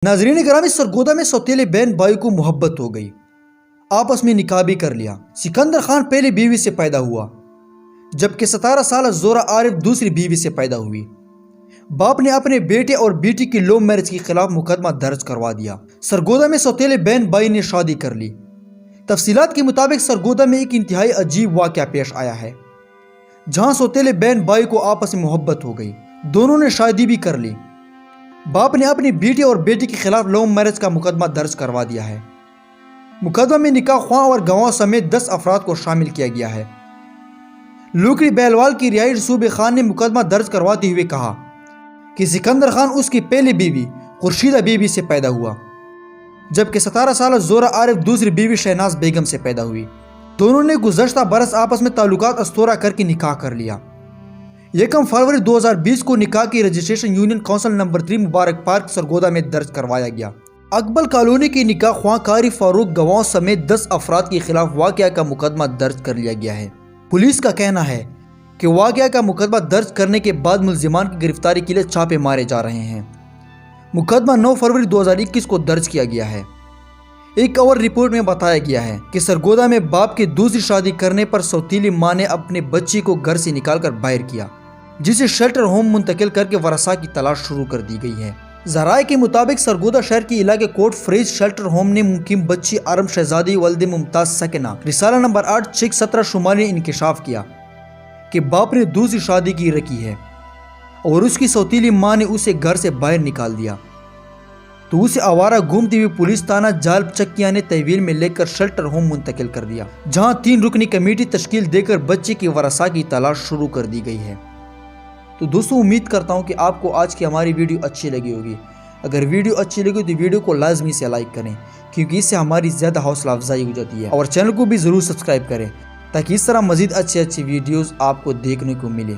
नाजरीन ग्रामी, सरगोदा में सौतेले बहन भाई को मोहब्बत हो गई, आपस में निकाह भी कर लिया। सिकंदर खान पहली बीवी से पैदा हुआ, जबकि 17 साल जोरा आरिफ दूसरी बीवी से पैदा हुई। बाप ने अपने बेटे और बेटी की लव मैरिज के खिलाफ मुकदमा दर्ज करवा दिया। सरगोदा में सौतेले बहन भाई ने शादी कर ली। तफसीलात के मुताबिक सरगोदा में एक इंतहाई अजीब वाक़या पेश आया है, जहां सौतेले बहन भाई को आपस में मोहब्बत हो गई। दोनों ने शादी भी कर ली। बाप ने अपनी बेटी और बेटी के खिलाफ लव मैरिज का मुकदमा दर्ज करवा दिया है। मुकदमा में निकाह ख्वाह और गवाह समेत 10 अफराद को शामिल किया गया है। लुकड़ी बैलवाल की रिहाइश सूबे खान ने मुकदमा दर्ज करवाते हुए कहा कि सिकंदर खान उसकी पहली बीवी खुर्शीदा बीवी से पैदा हुआ, जबकि 17 साल जोरा आरिफ दूसरी बीवी शहनाज बेगम से पैदा हुई। दोनों ने गुज़श्ता बरस आपस में ताल्लुकात अस्तोरा करके निकाह कर लिया। 1 फरवरी 2020 को निकाह की रजिस्ट्रेशन यूनियन काउंसिल नंबर 3 मुबारक पार्क सरगोदा में दर्ज करवाया गया। अकबल कॉलोनी की निकाह ख्वाह कारी फारूक गवाह समेत 10 अफराद के खिलाफ वाक़या का मुकदमा दर्ज कर लिया गया है। पुलिस का कहना है कि वाक़या का मुकदमा दर्ज करने के बाद मुल्जिमान की गिरफ्तारी के लिए छापे मारे जा रहे हैं। मुकदमा 9 फरवरी 2021 को दर्ज किया गया है। एक और रिपोर्ट में बताया गया है कि सरगोदा में बाप की दूसरी शादी करने पर सौतीली मां ने अपने बच्ची को घर से निकालकर बाहर किया, जिसे शेल्टर होम मुंतकिल करके वरसा की तलाश शुरू कर दी गई है। ज़राए के मुताबिक सरगोदा शहर के इलाके कोट फ्रेज शेल्टर होम ने मुकीम बच्ची आरम शहजादी वल्द मुमताज सकेना रिसाला नंबर 8 शेख 17 शुमाली ने इंकशाफ किया कि बाप ने दूसरी शादी की रखी है और उसकी सौतीली मां ने उसे घर से बाहर निकाल दिया, तो उसे आवारा घूमती हुई पुलिस थाना जाल चक्किया ने तहवील में लेकर शेल्टर होम मुंतकिल कर दिया, जहां 3 रुकनी कमेटी तश्कील देकर बच्चे की वरसा की तलाश शुरू कर दी गई है। तो दोस्तों, उम्मीद करता हूं कि आपको आज की हमारी वीडियो अच्छी लगी होगी। अगर वीडियो अच्छी लगी तो वीडियो को लाजमी से लाइक करें, क्योंकि इससे हमारी ज़्यादा हौसला अफजाई हो जाती है, और चैनल को भी ज़रूर सब्सक्राइब करें ताकि इस तरह मज़ीद अच्छी वीडियोज़ आपको देखने को मिले।